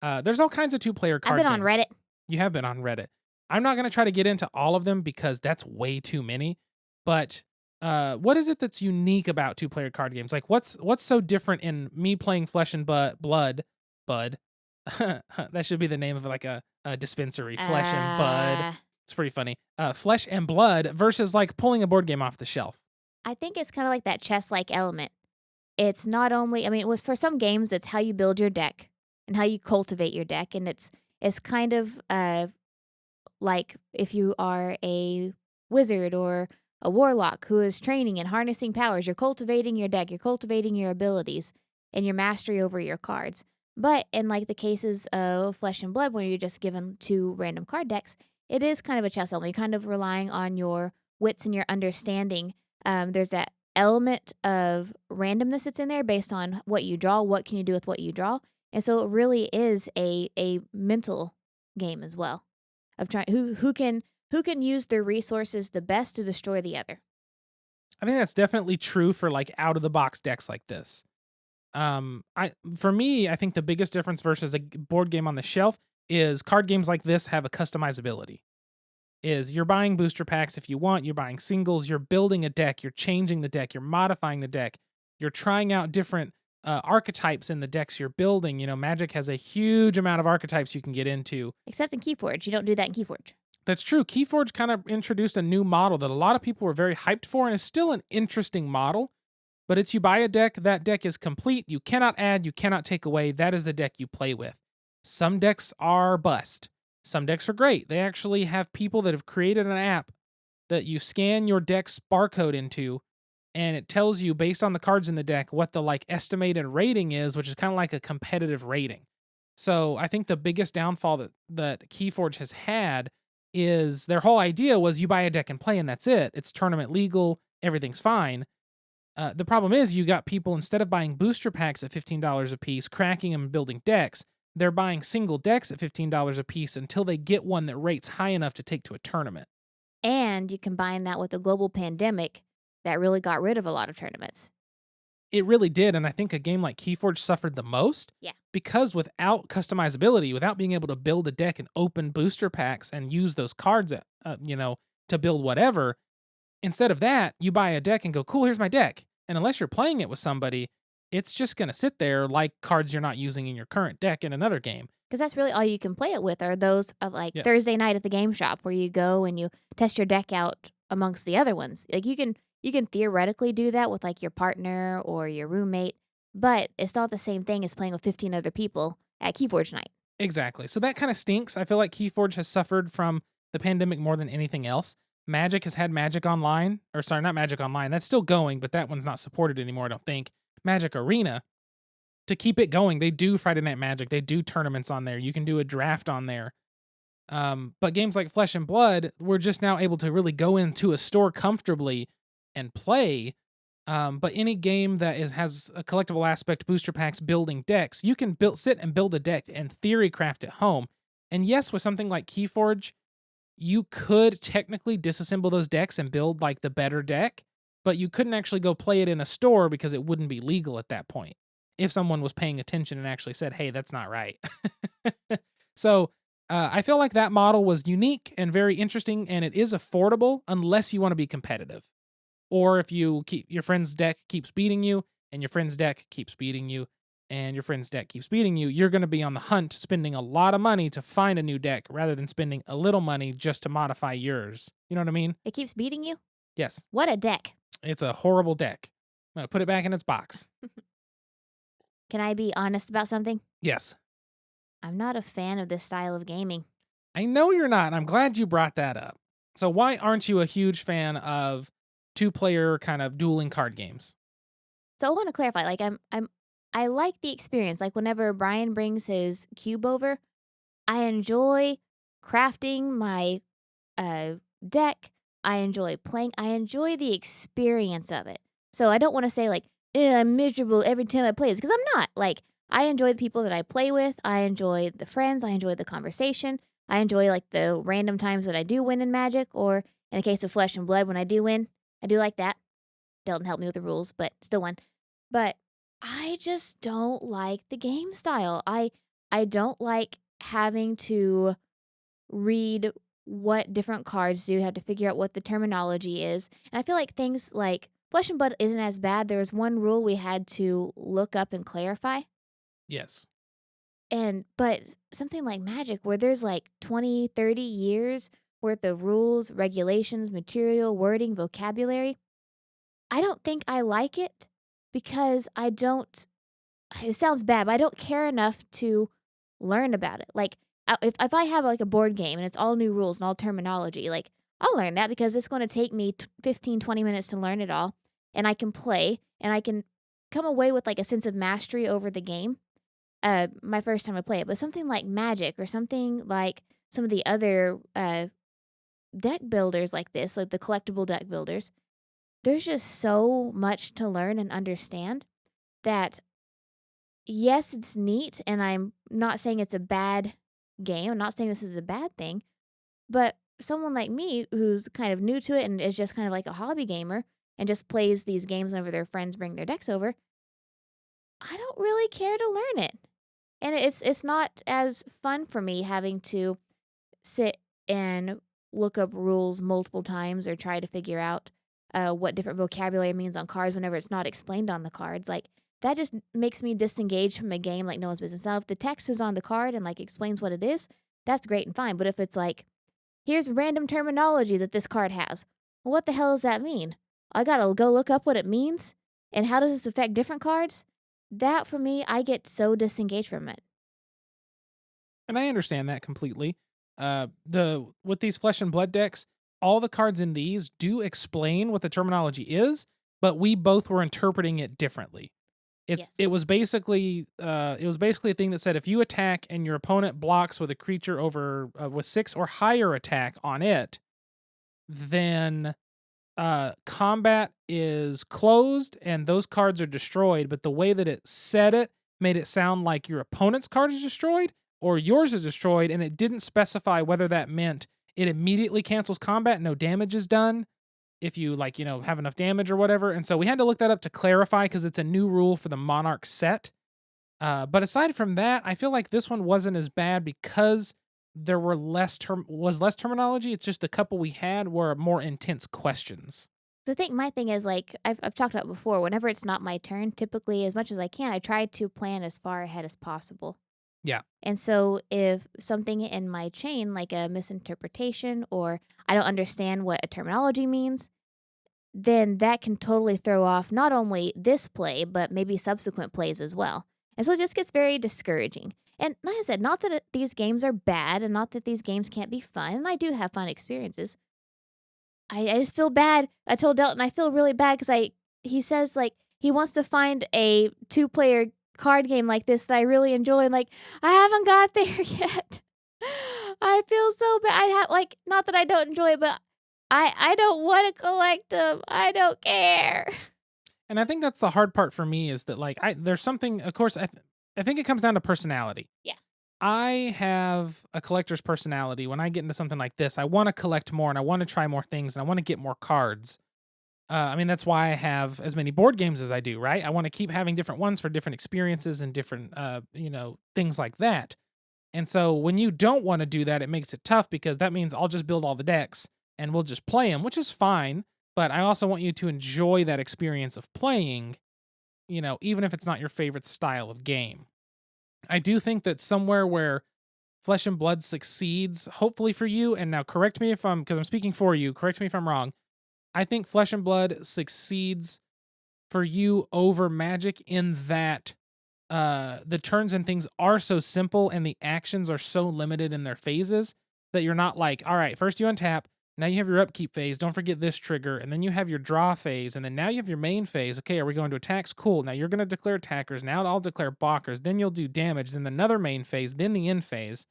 there's all kinds of two-player card games. I've been on Reddit. You have been on Reddit. I'm not going to try to get into all of them because that's way too many. But what is it that's unique about two-player card games? Like, what's so different in me playing Flesh and Blood? Bud. That should be the name of like a dispensary. Flesh and Bud. It's pretty funny. Flesh and Blood versus like pulling a board game off the shelf. I think it's kind of like that chess-like element. It's not only, for some games, it's how you build your deck and how you cultivate your deck. And it's kind of like if you are a wizard or a warlock who is training and harnessing powers, you're cultivating your deck, you're cultivating your abilities and your mastery over your cards. But in like the cases of Flesh and Blood, where you're just given 2 random card decks, it is kind of a chess element. You're kind of relying on your wits and your understanding. There's that element of randomness that's in there based on what you draw. What can you do with what you draw? And so it really is a mental game as well of trying who can use their resources the best to destroy the other. I think that's definitely true for like out of the box decks like this. I for me, I think the biggest difference versus a board game on the shelf is card games like this have a customizability. Is you're buying booster packs if you want, you're buying singles, you're building a deck, you're changing the deck, you're modifying the deck, you're trying out different archetypes in the decks you're building. You know, Magic has a huge amount of archetypes you can get into. Except in Keyforge, you don't do that in Keyforge. That's true. Keyforge kind of introduced a new model that a lot of people were very hyped for and is still an interesting model. But it's you buy a deck, that deck is complete. You cannot add, you cannot take away. That is the deck you play with. Some decks are bust. Some decks are great. They actually have people that have created an app that you scan your deck's barcode into, and it tells you based on the cards in the deck what the like estimated rating is, which is kind of like a competitive rating. So I think the biggest downfall that Keyforge has had is their whole idea was you buy a deck and play and that's it. It's tournament legal, everything's fine. The problem is you got people, instead of buying booster packs at $15 a piece, cracking them and building decks, they're buying single decks at $15 a piece until they get one that rates high enough to take to a tournament. And you combine that with the global pandemic that really got rid of a lot of tournaments. It really did, and I think a game like Keyforge suffered the most Yeah. because without customizability, without being able to build a deck and open booster packs and use those cards, to build whatever, instead of that, you buy a deck and go, cool, here's my deck. And unless you're playing it with somebody, it's just going to sit there like cards you're not using in your current deck in another game. Because that's really all you can play it with are those of like Yes. Thursday night at the game shop where you go and you test your deck out amongst the other ones. Like you can theoretically do that with like your partner or your roommate, but it's not the same thing as playing with 15 other people at Keyforge night. Exactly. So that kind of stinks. I feel like Keyforge has suffered from the pandemic more than anything else. Magic has had Magic Online, or sorry, not Magic Online. That's still going, but that one's not supported anymore, I don't think. Magic Arena, to keep it going, they do Friday Night Magic. They do tournaments on there. You can do a draft on there. But games like Flesh and Blood, we're just now able to really go into a store comfortably and play. But any game that has a collectible aspect, booster packs, building decks, you can sit and build a deck and theory craft at home. And yes, with something like Keyforge, you could technically disassemble those decks and build like the better deck, but you couldn't actually go play it in a store because it wouldn't be legal at that point. If someone was paying attention and actually said, hey, that's not right. So I feel like that model was unique and very interesting, and it is affordable unless you want to be competitive. Or if you keep your friend's deck keeps beating you, and your friend's deck keeps beating you, and your friend's deck keeps beating you, you're going to be on the hunt spending a lot of money to find a new deck rather than spending a little money just to modify yours. You know what I mean? It keeps beating you? Yes. What a deck. It's a horrible deck. I'm going to put it back in its box. Can I be honest about something? Yes. I'm not a fan of this style of gaming. I know you're not, and I'm glad you brought that up. So why aren't you a huge fan of two-player kind of dueling card games? So I want to clarify, like I like the experience. Like whenever Brian brings his cube over, I enjoy crafting my deck. I enjoy playing. I enjoy the experience of it. So I don't want to say like, I'm miserable every time I play this, because I'm not. Like I enjoy the people that I play with. I enjoy the friends. I enjoy the conversation. I enjoy like the random times that I do win in Magic, or in the case of Flesh and Blood, when I do win, I do like that. Delton helped me with the rules, but still won. But I just don't like the game style. I don't like having to read what different cards do, have to figure out what the terminology is. And I feel like things like Flesh and Blood isn't as bad. There was one rule we had to look up and clarify. Yes. But something like Magic where there's like 20, 30 years worth of rules, regulations, material, wording, vocabulary, I don't think I like it because I don't. It sounds bad, but I don't care enough to learn about it. Like if I have like a board game and it's all new rules and all terminology, like I'll learn that because it's going to take me 15, 20 minutes to learn it all, and I can play and I can come away with like a sense of mastery over the game. my first time to play it, but something like Magic or something like some of the other deck builders like this, like the collectible deck builders, there's just so much to learn and understand that yes, it's neat, and I'm not saying it's a bad game. I'm not saying this is a bad thing, but someone like me who's kind of new to it and is just kind of like a hobby gamer and just plays these games whenever their friends bring their decks over, I don't really care to learn it. And it's not as fun for me having to sit and look up rules multiple times or try to figure out what different vocabulary means on cards whenever it's not explained on the cards. Like that just makes me disengage from a game like no one's business. Now, if the text is on the card and like explains what it is, that's great and fine. But if it's like, here's random terminology that this card has, well, what the hell does that mean? I gotta go look up what it means, and how does this affect different cards? That for me, I get so disengaged from it. And I understand that completely. The with these flesh and blood decks, all the cards in these do explain what the terminology is, but we both were interpreting it differently. It Yes. was basically a thing that said if you attack and your opponent blocks with a creature over with 6 or higher attack on it, then combat is closed and those cards are destroyed. But the way that it said it made it sound like your opponent's card is destroyed or yours is destroyed, and it didn't specify whether that meant it immediately cancels combat, no damage is done, if you like, have enough damage or whatever. And so we had to look that up to clarify because it's a new rule for the Monarch set. But aside from that, I feel like this one wasn't as bad because there were less terminology. It's just the couple we had were more intense questions. The thing, my thing is like I've talked about before. Whenever it's not my turn, typically as much as I can, I try to plan as far ahead as possible. Yeah. And so if something in my chain, like a misinterpretation or I don't understand what a terminology means, then that can totally throw off not only this play, but maybe subsequent plays as well. And so it just gets very discouraging. And like I said, not that these games are bad and not that these games can't be fun. And I do have fun experiences. I just feel bad. I told Delton I feel really bad because he says like he wants to find a 2-player card game like this that I really enjoy. And like I haven't got there yet. I feel so bad. I have like not that I don't enjoy it, but I don't want to collect them. I don't care. And I think that's the hard part for me is that like there's something, of course, I think it comes down to personality. Yeah. I have a collector's personality. When I get into something like this, I want to collect more and I want to try more things and I want to get more cards. I mean, that's why I have as many board games as I do, right? I want to keep having different ones for different experiences and different, things like that. And so when you don't want to do that, it makes it tough because that means I'll just build all the decks and we'll just play them, which is fine. But I also want you to enjoy that experience of playing, even if it's not your favorite style of game. I do think that somewhere where Flesh and Blood succeeds, hopefully for you, and now correct me because I'm speaking for you, correct me if I'm wrong. I think Flesh and Blood succeeds for you over Magic in that the turns and things are so simple and the actions are so limited in their phases that you're not like, all right, first you untap, now you have your upkeep phase, don't forget this trigger, and then you have your draw phase, and then now you have your main phase. Okay, are we going to attacks? Cool. Now you're going to declare attackers. Now I'll declare blockers. Then you'll do damage, then another main phase, then the end phase.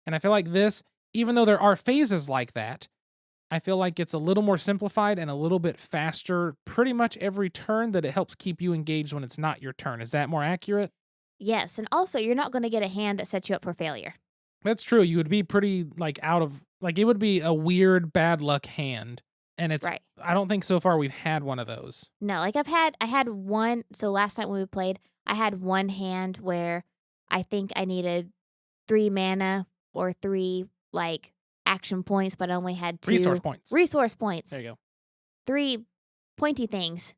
And I feel like this, even though there are phases like that, I feel like it's a little more simplified and a little bit faster pretty much every turn that it helps keep you engaged when it's not your turn. Is that more accurate? Yes, and also you're not going to get a hand that sets you up for failure. That's true. You would be pretty like it would be a weird bad luck hand. And Right. I don't think so far we've had one of those. No, like I had one. So last night when we played, I had one hand where I think I needed 3 mana or 3 like action points, but I only had 2 Resource points. Resource points. There you go. 3 pointy things,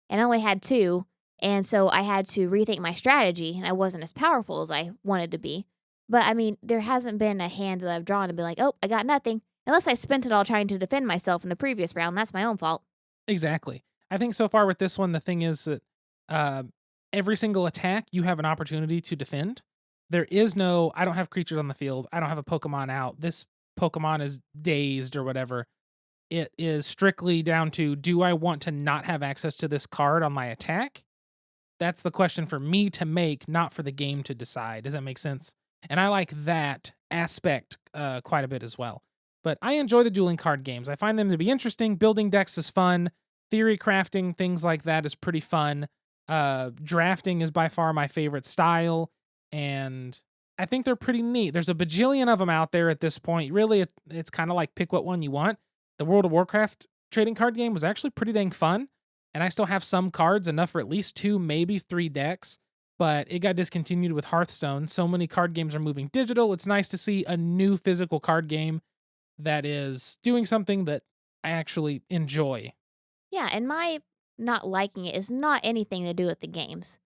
and I only had 2. And so I had to rethink my strategy, and I wasn't as powerful as I wanted to be. But I mean, there hasn't been a hand that I've drawn and be like, oh, I got nothing. Unless I spent it all trying to defend myself in the previous round. That's my own fault. Exactly. I think so far with this one, the thing is that every single attack you have an opportunity to defend. There is no, I don't have creatures on the field. I don't have a Pokemon out. This Pokemon is dazed or whatever. It is strictly down to, do I want to not have access to this card on my attack? That's the question for me to make, not for the game to decide. Does that make sense? And I like that aspect quite a bit as well. But I enjoy the dueling card games. I find them to be interesting. Building decks is fun. Theory crafting, things like that is pretty fun. Drafting is by far my favorite style. And I think they're pretty neat. There's a bajillion of them out there at this point. Really, it's kind of like pick what one you want. The World of Warcraft trading card game was actually pretty dang fun. And I still have some cards, enough for at least 2, maybe 3 decks. But it got discontinued with Hearthstone. So many card games are moving digital. It's nice to see a new physical card game that is doing something that I actually enjoy. Yeah, and my not liking it is not anything to do with the games.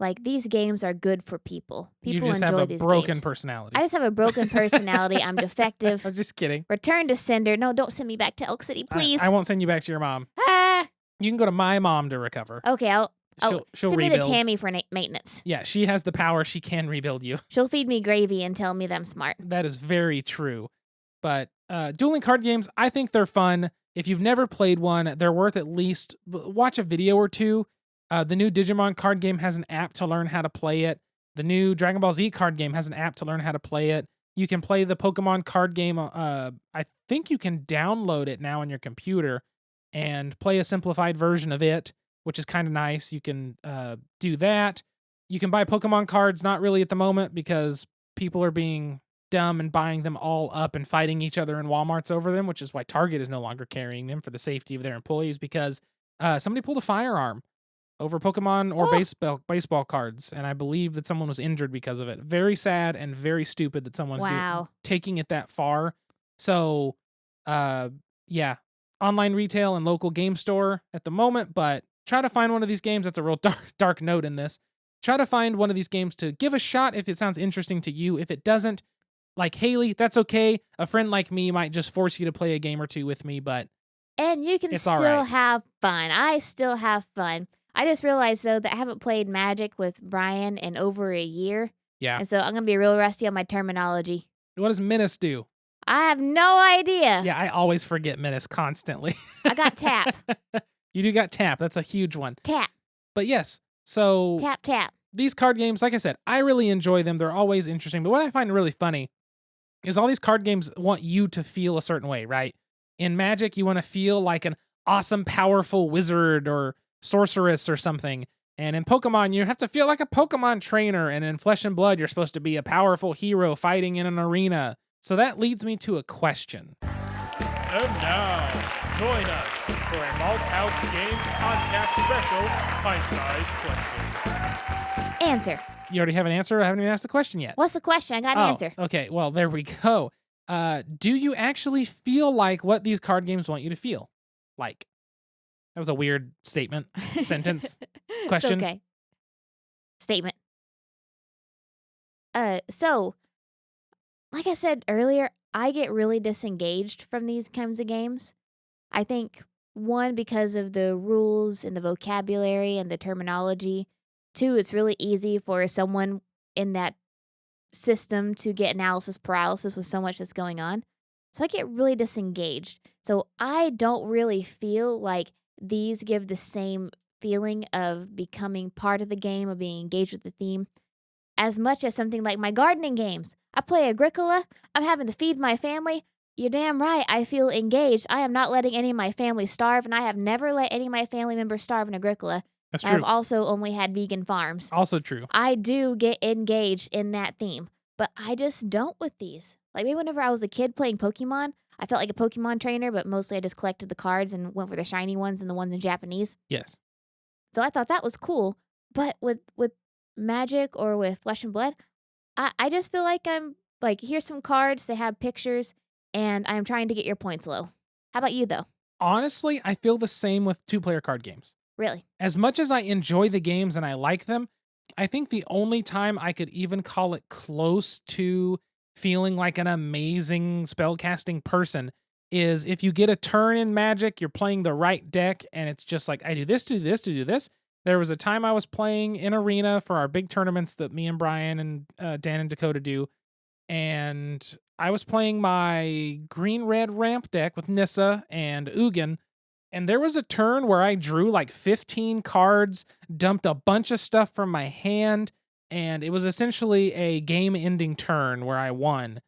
Like, these games are good for people. People You just enjoy have a these broken games. personality. I just have a broken personality. I'm defective. I'm just kidding. Return to sender. No, don't send me back to Elk City, please. I won't send you back to your mom. Ah. You can go to my mom to recover. Okay, I'll She'll send me rebuild. to Tammy for maintenance. Yeah, she has the power. She can rebuild you. She'll feed me gravy and tell me that I'm smart. That is very true. But dueling card games, I think they're fun. If you've never played one, they're worth at least watch a video or two. The new Digimon card game has an app to learn how to play it. The new Dragon Ball Z card game has an app to learn how to play it. You can play the Pokemon card game. I think you can download it now on your computer and play a simplified version of it, which is kind of nice. You can do that. You can buy Pokemon cards, not really at the moment because people are being dumb and buying them all up and fighting each other in Walmarts over them, which is why Target is no longer carrying them for the safety of their employees because somebody pulled a firearm over Pokemon or baseball cards, and I believe that someone was injured because of it. Very sad and very stupid that someone's taking it that far. So, yeah, online retail and local game store at the moment, but try to find one of these games. That's a real dark note in this. Try to find one of these games to give a shot if it sounds interesting to you. If it doesn't, like Haley, that's okay. A friend like me might just force you to play a game or two with me, but and you can still have fun. I still have fun. I just realized, though, that I haven't played Magic with Brian in over a year. Yeah. And so I'm going to be real rusty on my terminology. What does Menace do? I have no idea. Yeah, I always forget Menace constantly. I got tap. You do got tap. That's a huge one. Tap. But yes, so Tap. These card games, like I said, I really enjoy them. They're always interesting. But what I find really funny is all these card games want you to feel a certain way, right? In Magic, you want to feel like an awesome, powerful wizard or sorceress or something. And in Pokemon, you have to feel like a Pokemon trainer. And in Flesh and Blood, you're supposed to be a powerful hero fighting in an arena. So that leads me to a question. And now, join us for a Malthouse Games podcast special pint-sized question. Answer. You already have an answer? I haven't even asked the question yet. What's the question? I got an answer. Okay, well, there we go. Do you actually feel like what these card games want you to feel? Like. That was a weird statement, sentence, question. It's okay. Statement. So, like I said earlier, I get really disengaged from these kinds of games. I think, one, because of the rules and the vocabulary and the terminology. 2, it's really easy for someone in that system to get analysis paralysis with so much that's going on. So I get really disengaged. So I don't really feel like these give the same feeling of becoming part of the game, of being engaged with the theme, as much as something like my gardening games. I play Agricola. I'm having to feed my family. You're damn right. I feel engaged. I am not letting any of my family starve, and I have never let any of my family members starve in Agricola. That's true. I've also only had vegan farms. Also true. I do get engaged in that theme, but I just don't with these. Like, maybe whenever I was a kid playing Pokemon, I felt like a Pokemon trainer, but mostly I just collected the cards and went for the shiny ones and the ones in Japanese. Yes. So I thought that was cool. But with Magic or with Flesh and Blood, I just feel like I'm like, here's some cards, they have pictures, and I'm trying to get your points low. How about you, though? Honestly, I feel the same with 2-player card games. Really? As much as I enjoy the games and I like them, I think the only time I could even call it close to feeling like an amazing spellcasting person is if you get a turn in Magic, you're playing the right deck, and it's just like, I do this, do this, do this. There was a time I was playing in Arena for our big tournaments that me and Brian and Dan and Dakota do, and I was playing my green-red ramp deck with Nissa and Ugin, And there was a turn where I drew like 15 cards, dumped a bunch of stuff from my hand, and it was essentially a game-ending turn where I won.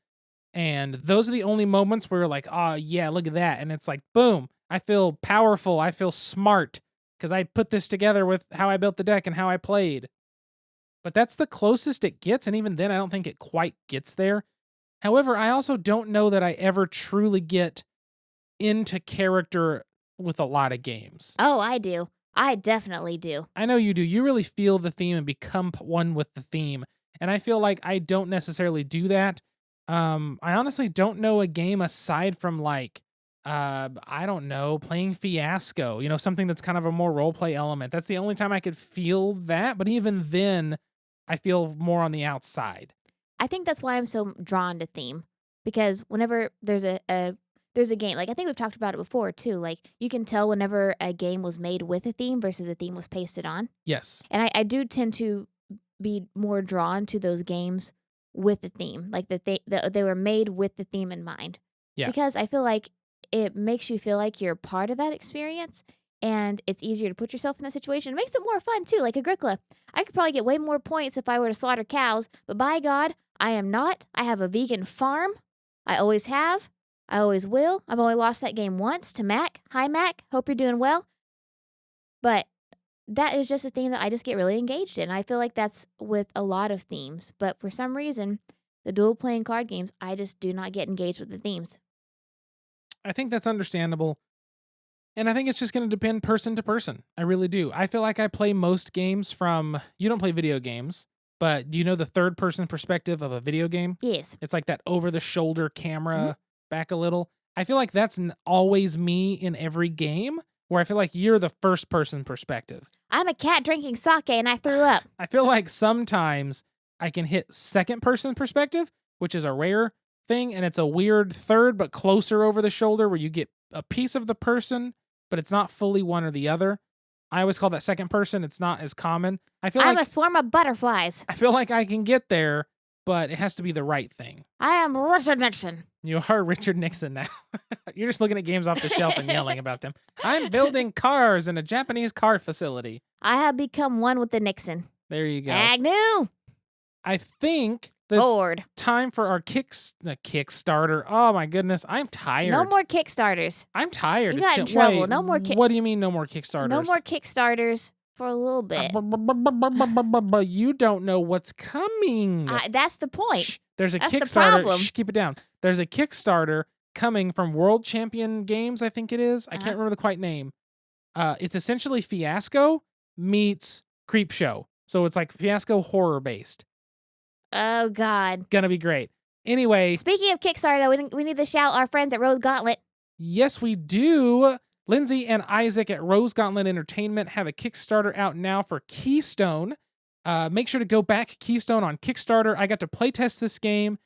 And those are the only moments where you're like, oh, yeah, look at that. And it's like, boom, I feel powerful. I feel smart because I put this together with how I built the deck and how I played. But that's the closest it gets. And even then, I don't think it quite gets there. However, I also don't know that I ever truly get into character with a lot of games. Oh, I do. I definitely do. I know you do. You really feel the theme and become one with the theme. And I feel like I don't necessarily do that. I honestly don't know a game aside from like, I don't know, playing Fiasco, something that's kind of a more role play element. That's the only time I could feel that. But even then, I feel more on the outside. I think that's why I'm so drawn to theme, because whenever there's a game, like I think we've talked about it before too, like you can tell whenever a game was made with a theme versus a theme was pasted on. Yes. And I do tend to be more drawn to those games with the theme, like that they were made with the theme in mind. Yeah. Because I feel like it makes you feel like you're part of that experience, and it's easier to put yourself in that situation. It makes it more fun too. Like Agricola, I could probably get way more points if I were to slaughter cows, but by God, I am not. I have a vegan farm. I always have. I always will. I've only lost that game once to Mac. Hi, Mac. Hope you're doing well. But that is just a theme that I just get really engaged in. I feel like that's with a lot of themes. But for some reason, the dual playing card games, I just do not get engaged with the themes. I think that's understandable. And I think it's just going to depend person to person. I really do. I feel like I play most games from, you don't play video games, but do you know the third person perspective of a video game? Yes. It's like that over the shoulder camera back a little. I feel like that's always me in every game, where I feel like you're the first person perspective. I'm a cat drinking sake and I threw up. I feel like sometimes I can hit second person perspective, which is a rare thing, and it's a weird third but closer over the shoulder where you get a piece of the person, but it's not fully one or the other. I always call that second person. It's not as common. I'm a swarm of butterflies. I feel like I can get there, but it has to be the right thing. I am Richard Nixon. You are Richard Nixon now. You're just looking at games off the shelf and yelling about them. I'm building cars in a Japanese car facility. I have become one with the Nixon. There you go. Agnew. I think that's Ford. time for our Kickstarter. Oh my goodness, I'm tired. No more Kickstarters. I'm tired. You got in trouble. Wait, No more what do you mean no more Kickstarters? No more Kickstarters for a little bit. But you don't know what's coming. That's the point. Shh, there's a That's the Kickstarter. problem. Shh, keep it down. There's a Kickstarter coming from World Champion Games, I think it is. I can't remember the quite name. It's essentially Fiasco meets Creepshow. So it's like Fiasco horror based. Oh, God. Gonna be great. Anyway. Speaking of Kickstarter, though, we need to shout our friends at Rose Gauntlet. Yes, we do. Lindsay and Isaac at Rose Gauntlet Entertainment have a Kickstarter out now for Keystone. Make sure to go back Keystone on Kickstarter. I got to playtest this game.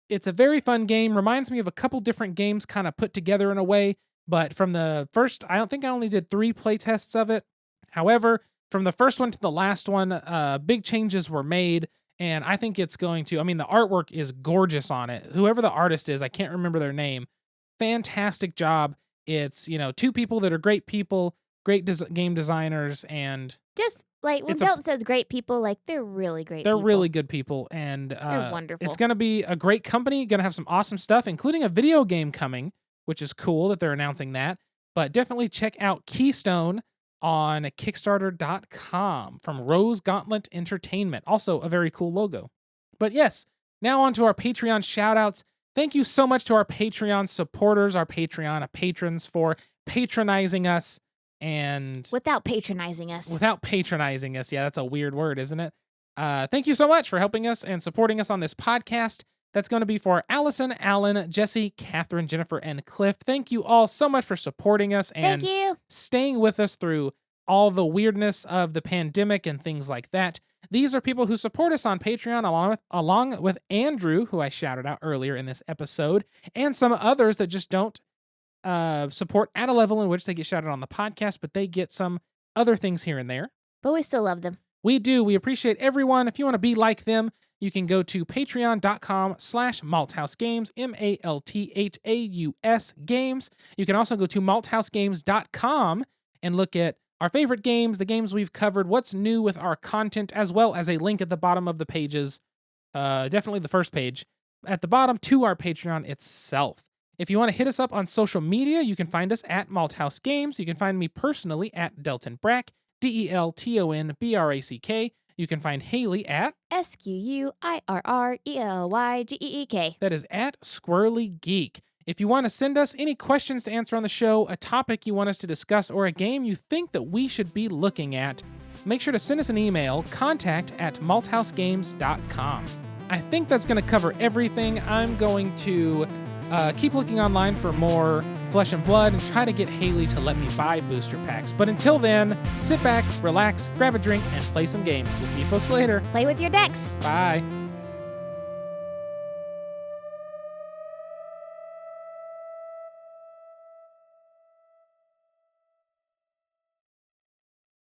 It's a very fun game. Reminds me of a couple different games kind of put together in a way. But from the first, I don't think I only did 3 playtests of it. However, from the first one to the last one, big changes were made. And I think it's going to, the artwork is gorgeous on it. Whoever the artist is, I can't remember their name. Fantastic job. It's, 2 people that are great people, great game designers, and just like when Delton says great people, like they're really great they're people. really good people, and they're wonderful. It's going to be a great company, going to have some awesome stuff, including a video game coming, which is cool that they're announcing that. But definitely check out Keystone on Kickstarter.com from Rose Gauntlet Entertainment. Also a very cool logo. But yes, now on to our Patreon shoutouts. Thank you so much to our Patreon supporters, our Patreon patrons for patronizing us and... Without patronizing us. Yeah, that's a weird word, isn't it? Thank you so much for helping us and supporting us on this podcast. That's going to be for Allison, Alan, Jesse, Catherine, Jennifer, and Cliff. Thank you all so much for supporting us and staying with us through all the weirdness of the pandemic and things like that. These are people who support us on Patreon, along with Andrew, who I shouted out earlier in this episode, and some others that just don't support at a level in which they get shouted on the podcast, but they get some other things here and there. But we still love them. We do. We appreciate everyone. If you want to be like them, you can go to patreon.com/malthousegames, MALTHAUS games. You can also go to malthousegames.com and look at our favorite games, the games we've covered, what's new with our content, as well as a link at the bottom of the pages, definitely the first page, at the bottom to our Patreon itself. If you want to hit us up on social media, you can find us at Malthouse Games. You can find me personally at Delton Brack, DELTONBRACK. You can find Haley at SQUIRRELYGEEK. That is at Squirrely Geek. If you want to send us any questions to answer on the show, a topic you want us to discuss, or a game you think that we should be looking at, make sure to send us an email, contact@malthousegames.com. I think that's going to cover everything. I'm going to keep looking online for more Flesh and Blood and try to get Haley to let me buy booster packs. But until then, sit back, relax, grab a drink, and play some games. We'll see you folks later. Play with your decks. Bye.